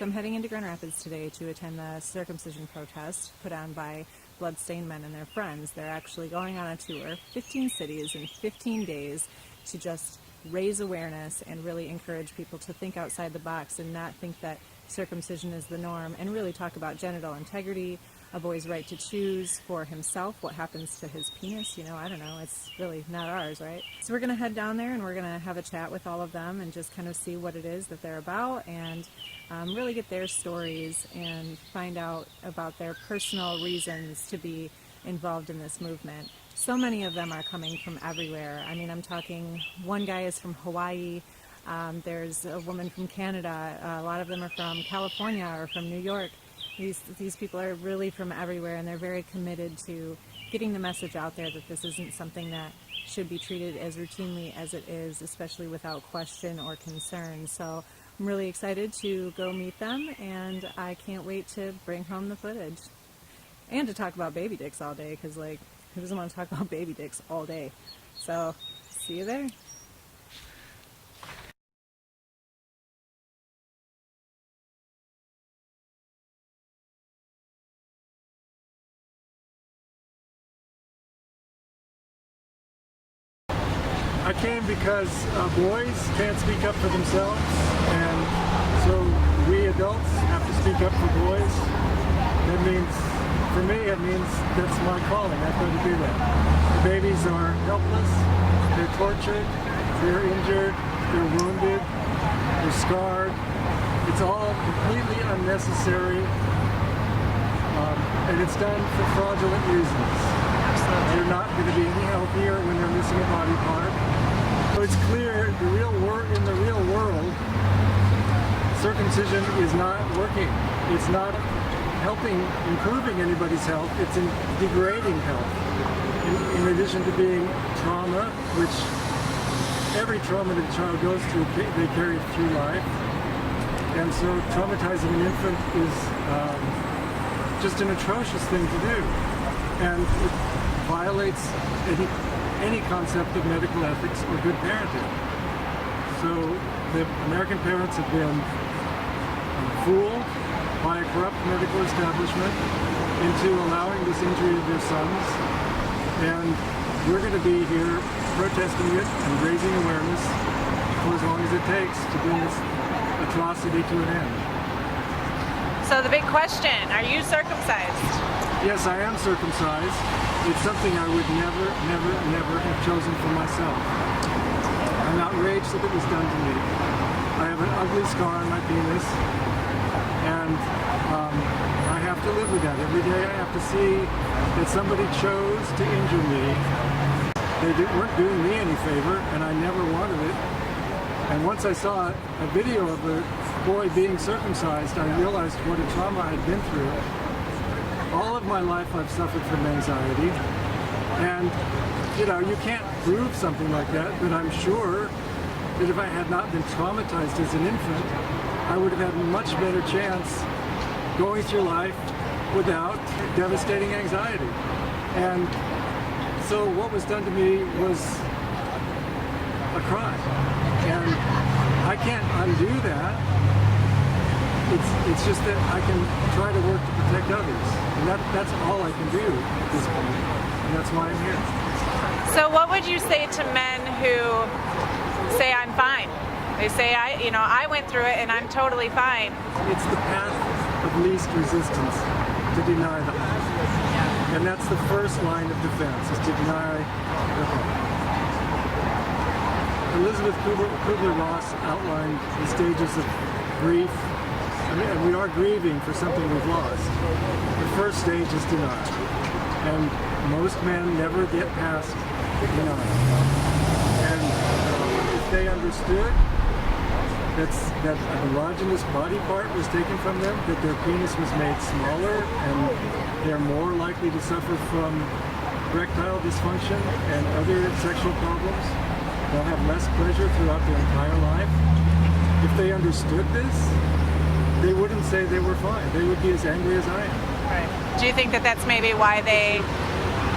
So I'm heading into Grand Rapids today to attend the circumcision protest put on by Bloodstained men and their friends. They're actually going on a tour, 15 cities in 15 days, to just raise awareness and really encourage people to think outside the box and not think that circumcision is the norm, and really talk about genital integrity, a boy's right to choose for himself what happens to his penis. You know, I don't know, it's really not ours, right? So we're going to head down there and we're going to have a chat with all of them and just kind of see what it is that they're about, and really get their stories and find out about their personal reasons to be involved in this movement. So many of them are coming from everywhere. I mean, I'm talking, one guy is from Hawaii, there's a woman from Canada, a lot of them are from California or from New York. These people are really from everywhere, and they're very committed to getting the message out there that this isn't something that should be treated as routinely as it is, especially without question or concern. So I'm really excited to go meet them, and I can't wait to bring home the footage. And to talk about baby dicks all day, because, like, who doesn't want to talk about baby dicks all day? So, see you there. I came because boys can't speak up for themselves, and so we adults have to speak up for boys. That means, for me, it means that's my calling. I've got to do that. The babies are helpless, they're tortured, they're injured, they're wounded, they're scarred. It's all completely unnecessary, and it's done for fraudulent reasons. They're not going to be any healthier when they're missing a body part. So it's clear in the real world, circumcision is not working. It's not helping, improving anybody's health. It's degrading health. In addition to being trauma, which every trauma that a child goes through, they carry through life. And so traumatizing an infant is just an atrocious thing to do. And it violates any concept of medical ethics or good parenting. So the American parents have been fooled by a corrupt medical establishment into allowing this injury of their sons, and we're going to be here protesting it and raising awareness for as long as it takes to bring this atrocity to an end. So the big question, are you circumcised? Yes, I am circumcised. It's something I would never, never, never have chosen for myself. I'm outraged that it was done to me. I have an ugly scar on my penis, and I have to live with that. Every day I have to see that somebody chose to injure me. They weren't doing me any favor, and I never wanted it. And once I saw a video of a boy being circumcised, I realized what a trauma I'd been through. All of my life I've suffered from anxiety, and you know, you can't prove something like that, but I'm sure that if I had not been traumatized as an infant, I would have had a much better chance going through life without devastating anxiety. And so what was done to me was a crime, and I can't undo that. It's just that I can try to work to protect others. And that's all I can do at this point. And that's why I'm here. So what would you say to men who say, I'm fine? They say, I went through it and I'm totally fine. It's the path of least resistance to deny the harm. And that's the first line of defense, is to deny the harm. Elizabeth Kubler-Ross outlined the stages of grief. And we are grieving for something we've lost. The first stage is denial. And most men never get past denial. And if they understood that an erogenous body part was taken from them, that their penis was made smaller, and they're more likely to suffer from erectile dysfunction and other sexual problems, they'll have less pleasure throughout their entire life. If they understood this, they wouldn't say they were fine. They would be as angry as I am. Right. Do you think that that's maybe why they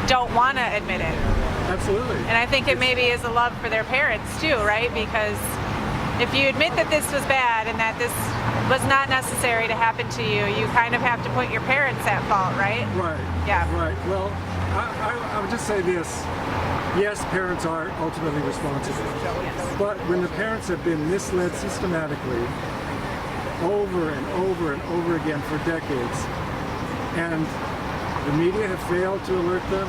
don't want to admit it? Absolutely. And I think it maybe is a love for their parents too, right? Because if you admit that this was bad and that this was not necessary to happen to you. You kind of have to put your parents at fault, right? Right. Yeah. Right. Well, I would just say this. Yes, parents are ultimately responsible. But when the parents have been misled systematically over and over and over again for decades, and the media have failed to alert them,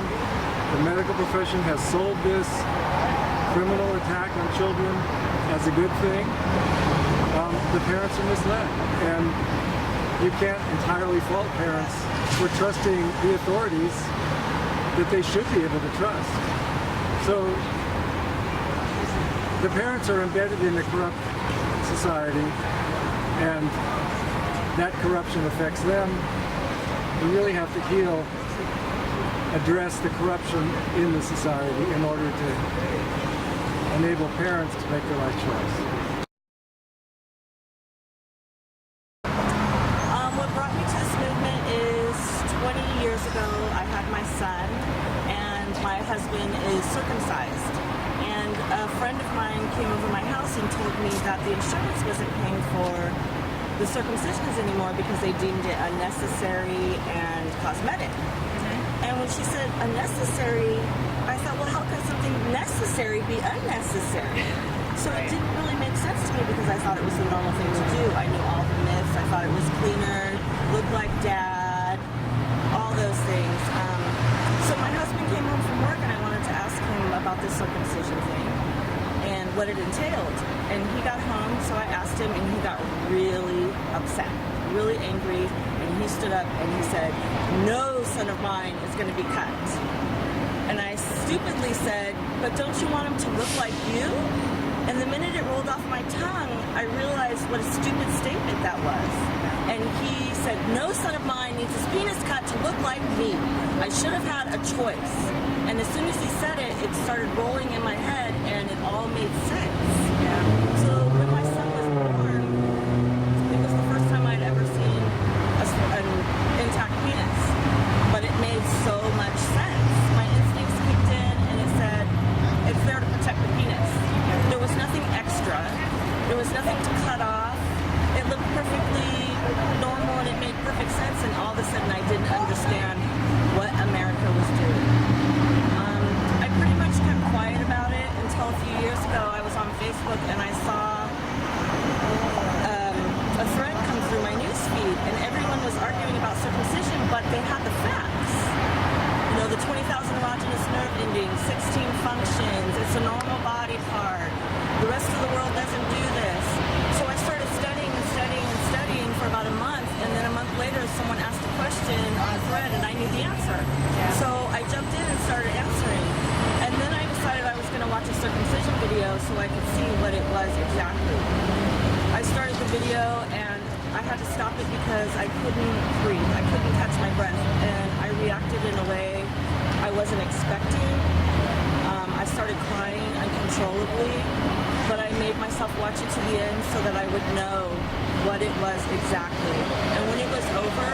the medical profession has sold this criminal attack on children as a good thing, the parents are misled. And you can't entirely fault parents for trusting the authorities that they should be able to trust. So the parents are embedded in a corrupt society, and that corruption affects them. We really have to address the corruption in the society in order to enable parents to make the right choice. What brought me to this movement is 20 years ago I had my son, and my husband is circumcised. And a friend of mine came over my house and told me that the insurance wasn't paying for the circumcisions anymore because they deemed it unnecessary and cosmetic. And when she said unnecessary, I thought, well, how could something necessary be unnecessary? So it didn't really make sense to me because I thought it was the normal thing to do. I knew all the myths. I thought it was cleaner, looked like dad, all those things. So my husband came home from work and I wanted to ask him about this circumcision thing and what it entailed. And he got home, so I asked him, and he got really upset, really angry, and he stood up and he said, "No son of mine is going to be cut." And I stupidly said, "But don't you want him to look like you?" And the minute it rolled off my tongue, I realized what a stupid statement that was. And he said, "No son of mine needs his penis cut to look like me. I should have had a choice." And as soon as he said it, it started rolling in my head, and it all made sense. So when my son was born, it was the first time I'd ever seen an intact penis. But it made so much sense. My instincts kicked in, and it said, it's there to protect the penis. There was nothing extra. There was nothing to cut off. It looked perfectly normal, and it made perfect sense, and all of a sudden I didn't understand what America was doing. I pretty much kept quiet about it until a few years ago. I was on Facebook and I saw a thread come through my news feed, and everyone was arguing about circumcision, but they had the facts. You know, the 20,000 erogenous nerve endings, 16 functions, it's a normal body part. The rest of the world doesn't do this. So I started studying and studying and studying for about a month, and then a month later someone asked a question on a thread and I knew the answer. So I jumped in and started answering. And then I decided I was going to watch a circumcision video so I could see what it was exactly. I started the video and I had to stop it because I couldn't breathe. I couldn't catch my breath, and I reacted in a way I wasn't expecting. I started crying uncontrollably, but I made myself watch it to the end so that I would know what it was exactly. And when it was over,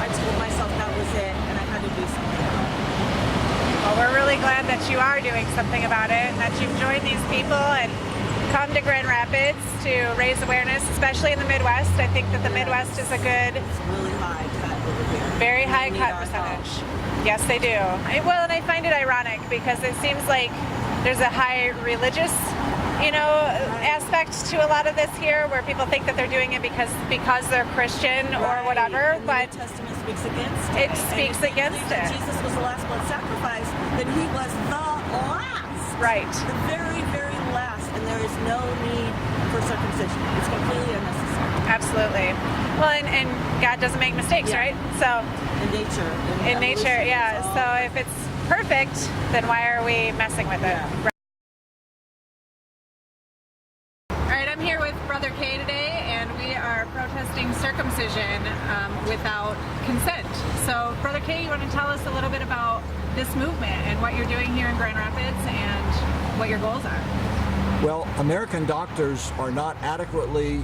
I told myself that was it, and I had to do something about it. Well, we're really glad that you are doing something about it, and that you've joined these people and come to Grand Rapids to raise awareness, especially in the Midwest. I think that the Midwest is a good, It's really high cut over here. very high We need cut our percentage. help. Yes, they do. Well, and I find it ironic because it seems like there's a high religious, aspect to a lot of this here, where people think that they're doing it because they're Christian or whatever. And But the New Testament speaks against it. it speaks And if you against believe that it. Jesus was the last blood sacrifice, then he was the last. Right. The very, very last, and there is no need for circumcision. It's completely unnecessary. Absolutely. Well, and God doesn't make mistakes, Yeah. right? So In nature. in nature, evolution, yeah. it's all- So if it's perfect, then why are we messing with it? Yeah. All right, I'm here with Brother Kay today, and we are protesting circumcision without consent. So, Brother Kay, you want to tell us a little bit about this movement and what you're doing here in Grand Rapids and what your goals are? Well, American doctors are not adequately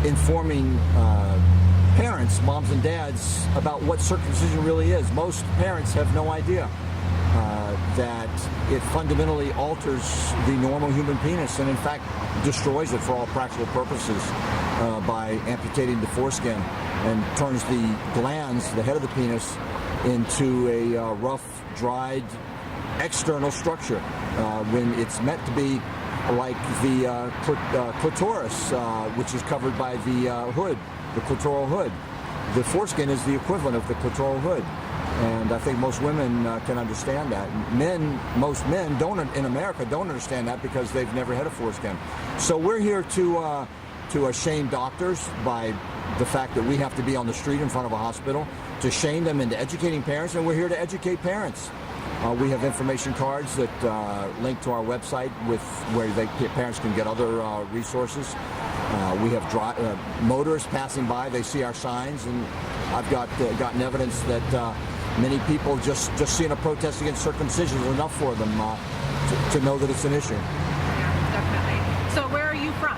informing parents, moms and dads, about what circumcision really is. Most parents have no idea. that it fundamentally alters the normal human penis and in fact destroys it for all practical purposes by amputating the foreskin and turns the glands, the head of the penis, into a rough, dried external structure when it's meant to be like the clitoris, which is covered by the hood, the clitoral hood. The foreskin is the equivalent of the clitoral hood. And I think most women can understand that. Most men in America don't understand that because they've never had a foreskin. So we're here to shame doctors by the fact that we have to be on the street in front of a hospital, to shame them into educating parents, and we're here to educate parents. We have information cards that link to our website with where parents can get other resources. We have motorists passing by, they see our signs, and I've gotten evidence that many people just seeing a protest against circumcision is enough for them to know that it's an issue. Yeah, definitely. So where are you from?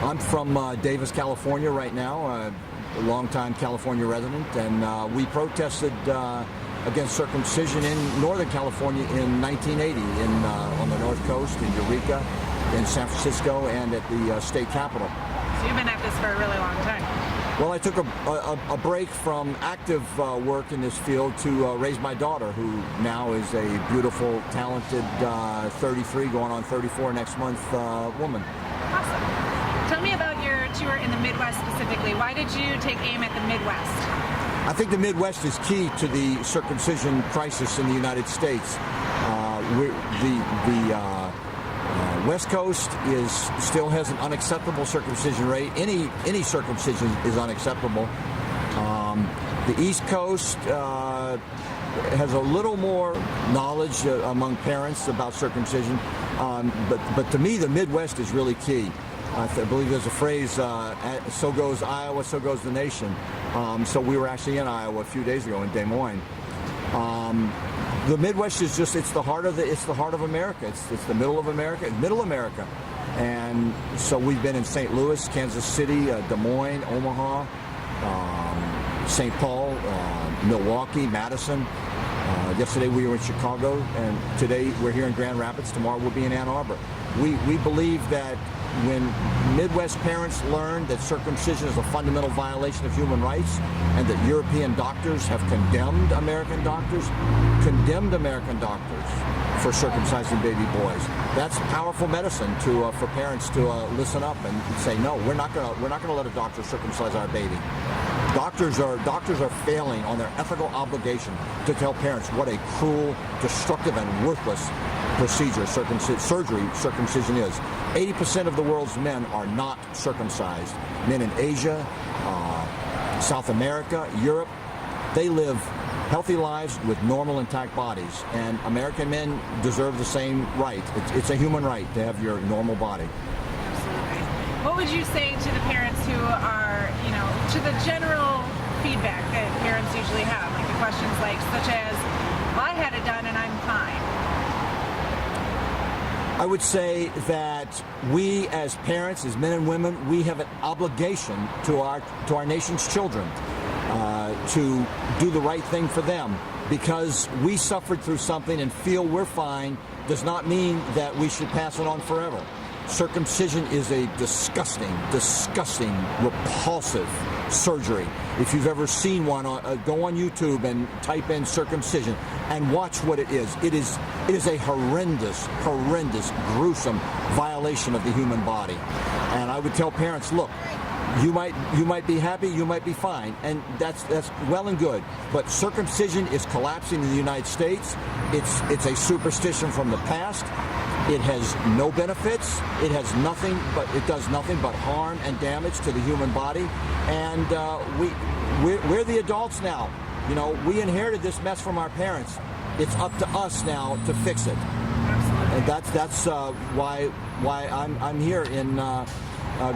I'm from Davis, California right now, a longtime California resident, and we protested against circumcision in Northern California in 1980 on the North Coast, in Eureka, in San Francisco, and at the state capitol. So you've been at this for a really long time. Well, I took a break from active work in this field to raise my daughter, who now is a beautiful, talented 33, going on 34 next month, woman. Awesome. Tell me about your tour in the Midwest specifically. Why did you take aim at the Midwest? I think the Midwest is key to the circumcision crisis in the United States. West Coast still has an unacceptable circumcision rate. Any circumcision is unacceptable. The East Coast has a little more knowledge among parents about circumcision, but to me the Midwest is really key. I believe there's a phrase, so goes Iowa, so goes the nation. So we were actually in Iowa a few days ago in Des Moines. The Midwest is it's the heart of America. It's the middle of America, middle America. And so we've been in St. Louis, Kansas City, Des Moines, Omaha, St. Paul, Milwaukee, Madison. Yesterday we were in Chicago, and today we're here in Grand Rapids. Tomorrow we'll be in Ann Arbor. We believe that when Midwest parents learn that circumcision is a fundamental violation of human rights, and that European doctors have condemned American doctors for circumcising baby boys, that's powerful medicine for parents to listen up and say, no, we're not gonna let a doctor circumcise our baby. Doctors are failing on their ethical obligation to tell parents what a cruel, destructive, and worthless procedure circumcision is. 80% of the world's men are not circumcised. Men in Asia, South America, Europe, they live healthy lives with normal, intact bodies, and American men deserve the same right. It's a human right to have your normal body. Absolutely. What would you say to the parents who are, to the general feedback that parents usually have, like the questions such as, well, I had it done and I'm fine? I would say that we as parents, as men and women, we have an obligation to our nation's children to do the right thing for them. Because we suffered through something and feel we're fine does not mean that we should pass it on forever. Circumcision is a disgusting, repulsive surgery. If you've ever seen one, go on YouTube and type in circumcision and watch what it is. It is a horrendous, gruesome violation of the human body. And I would tell parents, look, you might be happy, you might be fine, and that's well and good. But circumcision is collapsing in the United States. It's a superstition from the past. It has no benefits. It does nothing but harm and damage to the human body. And we're the adults now. We inherited this mess from our parents. It's up to us now to fix it. Absolutely. And that's why I'm here in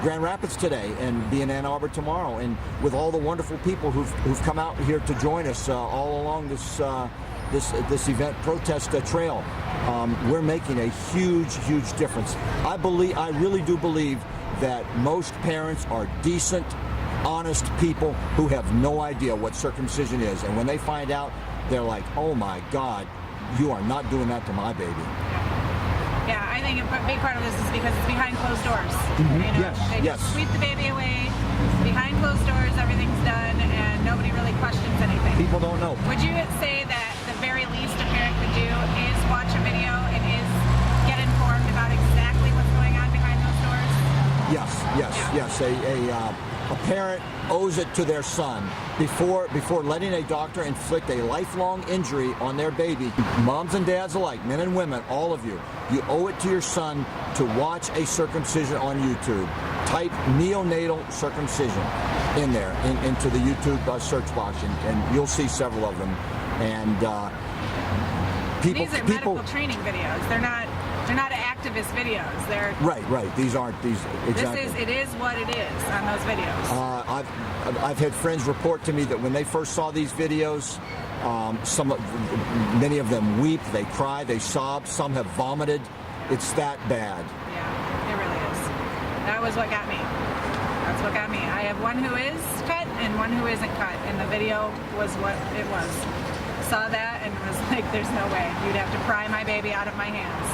Grand Rapids today and be in Ann Arbor tomorrow, and with all the wonderful people who've come out here to join us all along this event protest trail. We're making a huge difference. I really do believe that most parents are decent, honest people who have no idea what circumcision is, and when they find out, they're like, oh my God, you are not doing that to my baby. Yeah, I think a big part of this is because it's behind closed doors. You know, Yes, they yes. just sweep the baby away. Behind closed doors, everything's done, and nobody really questions anything. People don't know. Would you say that the very least a parent could do is watch a video and is get informed about exactly what's going on behind those doors? Yes. A parent owes it to their son before letting a doctor inflict a lifelong injury on their baby. Moms and dads alike, men and women, all of you, you owe it to your son to watch a circumcision on YouTube. Type neonatal circumcision in there, into the YouTube search box, and you'll see several of them. And These are medical training videos. They're not activist videos. They're right. These aren't these exactly. It is what it is on those videos. I've had friends report to me that when they first saw these videos, many of them weep, they cry, they sob, some have vomited. It's that bad. Yeah, it really is. That was what got me. That's what got me. I have one who is cut and one who isn't cut, and the video was what it was. Saw that and was like, there's no way. You'd have to pry my baby out of my hands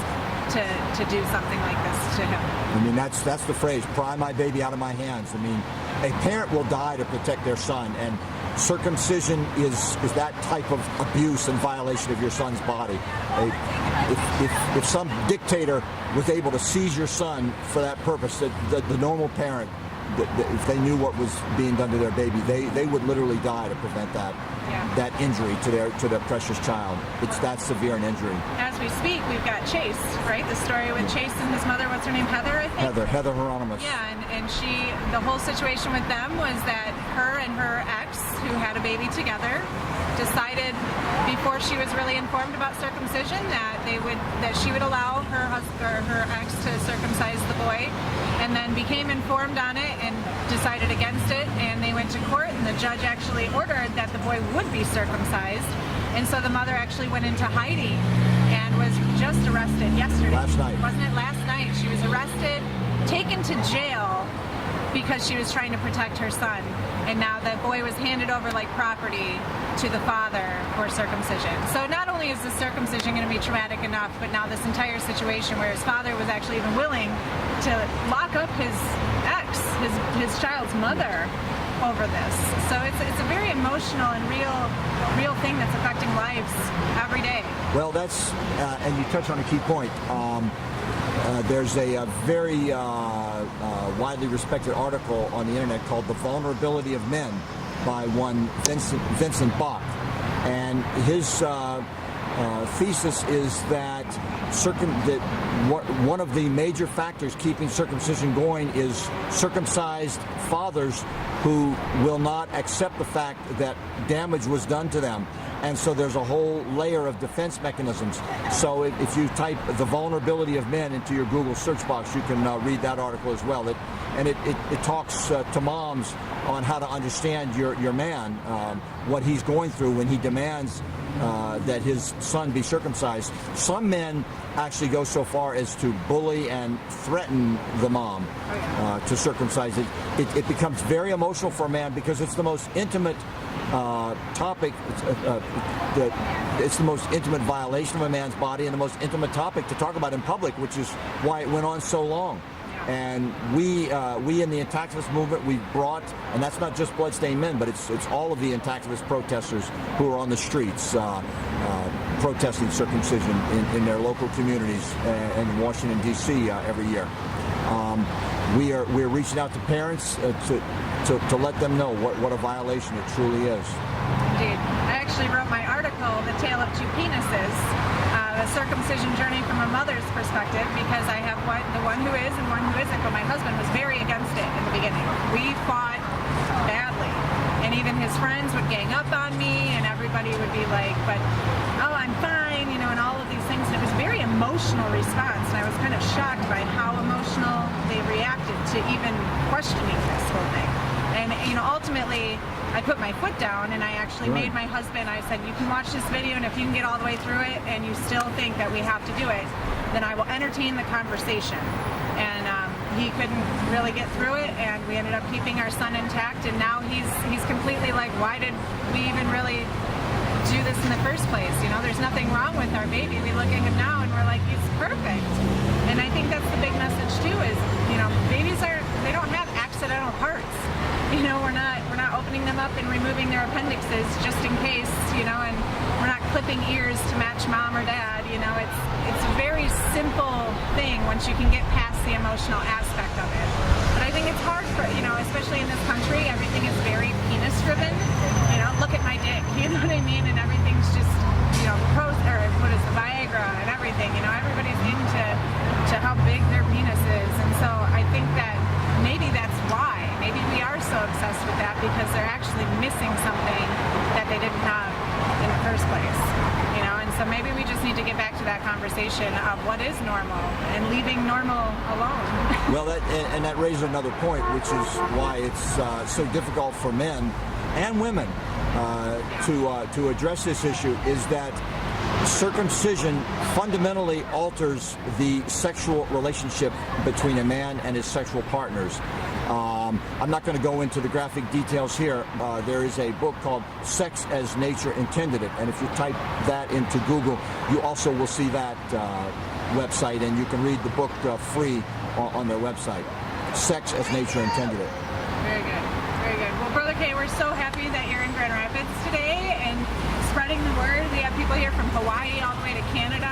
to do something like this to him. I mean, that's the phrase, pry my baby out of my hands. I mean, a parent will die to protect their son, and circumcision is that type of abuse and violation of your son's body. If some dictator was able to seize your son for that purpose, the normal parent, if they knew what was being done to their baby, they would literally die to prevent that injury to their precious child. It's that severe an injury. As we speak, we've got Chase, right? The story with Chase and his mother. What's her name? Heather, I think. Heather Hieronymus. Yeah, and the whole situation with them was that her and her ex, who had a baby together, decided before she was really informed about circumcision that she would allow her ex to circumcise the boy, and then became informed on it and decided against it, and they went to court, and the judge actually ordered that the boy would be circumcised, and so the mother actually went into hiding and was just arrested yesterday. Last night. Wasn't it last night? She was arrested, taken to jail because she was trying to protect her son, and now the boy was handed over like property to the father for circumcision. So not only is the circumcision going to be traumatic enough, but now this entire situation where his father was actually even willing to lock up his ex, his child's mother, over this. So it's a very emotional and real thing that's affecting lives every day. Well, that's and you touch on a key point. There's a very widely respected article on the internet called "The Vulnerability of Men" by one Vincent Bach, and his thesis is that one of the major factors keeping circumcision going is circumcised fathers who will not accept the fact that damage was done to them. And so there's a whole layer of defense mechanisms. So if you type "The Vulnerability of Men" into your Google search box, you can read that article as well. It talks to moms on how to understand your man, what he's going through when he demands that his son be circumcised. Some men actually go so far as to bully and threaten the mom to circumcise it. It becomes very emotional for a man because it's the most intimate topic. It's the most intimate violation of a man's body and the most intimate topic to talk about in public, which is why it went on so long. And we in the anti-activist movement, we've brought, and that's not just Bloodstained Men, but it's all of the anti-activist protesters who are on the streets protesting circumcision in their local communities in Washington, D.C. Every year. We're reaching out to parents to let them know what a violation it truly is. Indeed. I actually wrote my article, "The Tale of Two Penises," the circumcision journey from a mother's perspective, because I have the one who is and one who isn't, but my husband was very against it in the beginning. We fought badly, and even his friends would gang up on me, and everybody would be like, but, oh, I'm fine, and all of these things, and it was a very emotional response, and I was kind of shocked by how emotional they reacted to even questioning this whole thing. And, ultimately, I put my foot down, and I actually made my husband, I said, you can watch this video, and if you can get all the way through it, and you still think that we have to do it, then I will entertain the conversation. And he couldn't really get through it, and we ended up keeping our son intact, and now he's completely like, why did we even really do this in the first place. You know, there's nothing wrong with our baby. We look at him now and we're like, he's perfect. And I think that's the big message too, is, you know, babies they don't have accidental parts. You know, we're not opening them up and removing their appendixes just in case, you know, and we're not clipping ears to match mom or dad. You know, it's a very simple thing once you can get past the emotional aspect of it. But I think it's hard for, you know, especially in this country, everything is very penis driven. You know, look at my dick, you know what I mean? And everything's just, you know, what is the Viagra and everything. You know, everybody's into how big their penis is. And so I think that maybe that's why. Maybe we are so obsessed with that because they're actually missing something that they didn't have in the first place. You know, and so maybe we just need to get back to that conversation of what is normal and leaving normal alone. Well, that raises another point, which is why it's so difficult for men and women to address this issue, is that circumcision fundamentally alters the sexual relationship between a man and his sexual partners. I'm not going to go into the graphic details here. There is a book called Sex as Nature Intended It, and if you type that into Google, you also will see that website, and you can read the book free on their website. Sex as Nature Intended It. Very good. Very good. Well, Brother K, we're so happy that you're in Grand Rapids today and spreading the word. We have people here from Hawaii all the way to Canada.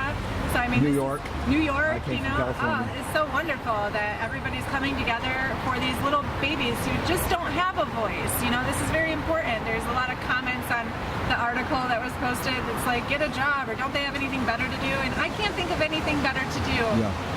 So I mean, New York, you I came know, from California. it's so wonderful that everybody's coming together for these little babies who just don't have a voice. You know, this is very important. There's a lot of comments on the article that was posted. It's like, get a job, or don't they have anything better to do? And I can't think of anything better to do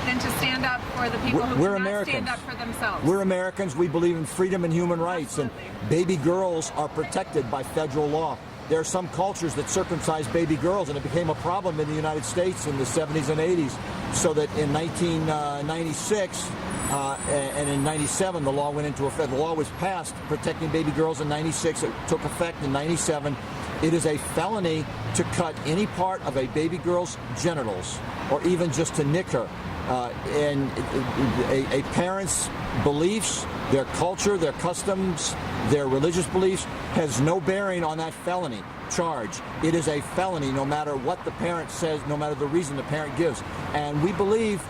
than to stand up for the people who We're cannot Americans. stand up for themselves. We're Americans. We believe in freedom and human rights, Absolutely. and baby girls are protected by federal law. There are some cultures that circumcise baby girls, and it became a problem in the United States in the 70s and 80s, so that in 1996 and in 97 the law went into effect. The law was passed protecting baby girls in 96. It took effect in 97. It is a felony to cut any part of a baby girl's genitals, or even just to nick her. And a parent's beliefs, their culture, their customs, their religious beliefs has no bearing on that felony charge. It is a felony no matter what the parent says, no matter the reason the parent gives. And we believe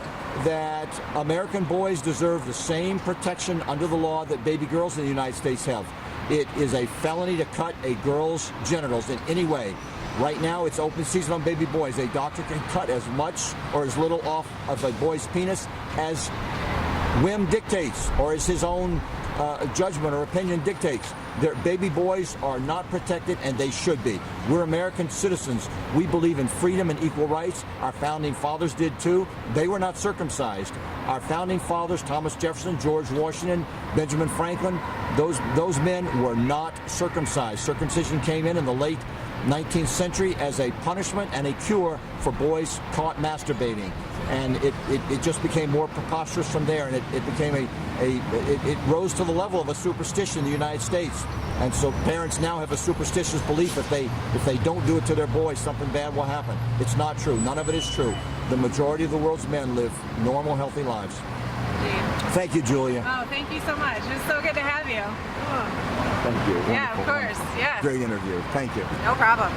that American boys deserve the same protection under the law that baby girls in the United States have. It is a felony to cut a girl's genitals in any way. Right now, it's open season on baby boys. A doctor can cut as much or as little off of a boy's penis as whim dictates, or as his own judgment or opinion dictates. Their baby boys are not protected, and they should be. We're American citizens. We believe in freedom and equal rights. Our founding fathers did too. They were not circumcised. Our founding fathers, Thomas Jefferson, George Washington, Benjamin Franklin, those men were not circumcised. Circumcision came in the late 19th century as a punishment and a cure for boys caught masturbating, and it just became more preposterous from there, and it became it rose to the level of a superstition in the United States. And so parents now have a superstitious belief if they don't do it to their boys, something bad will happen. It's not true. None of it is true. The majority of the world's men live normal, healthy lives. Thank you, Julia. Oh, thank you so much. It was so good to have you. Thank you. Yeah, of Wonderful. course. Yes. Great interview. Thank you. No problem.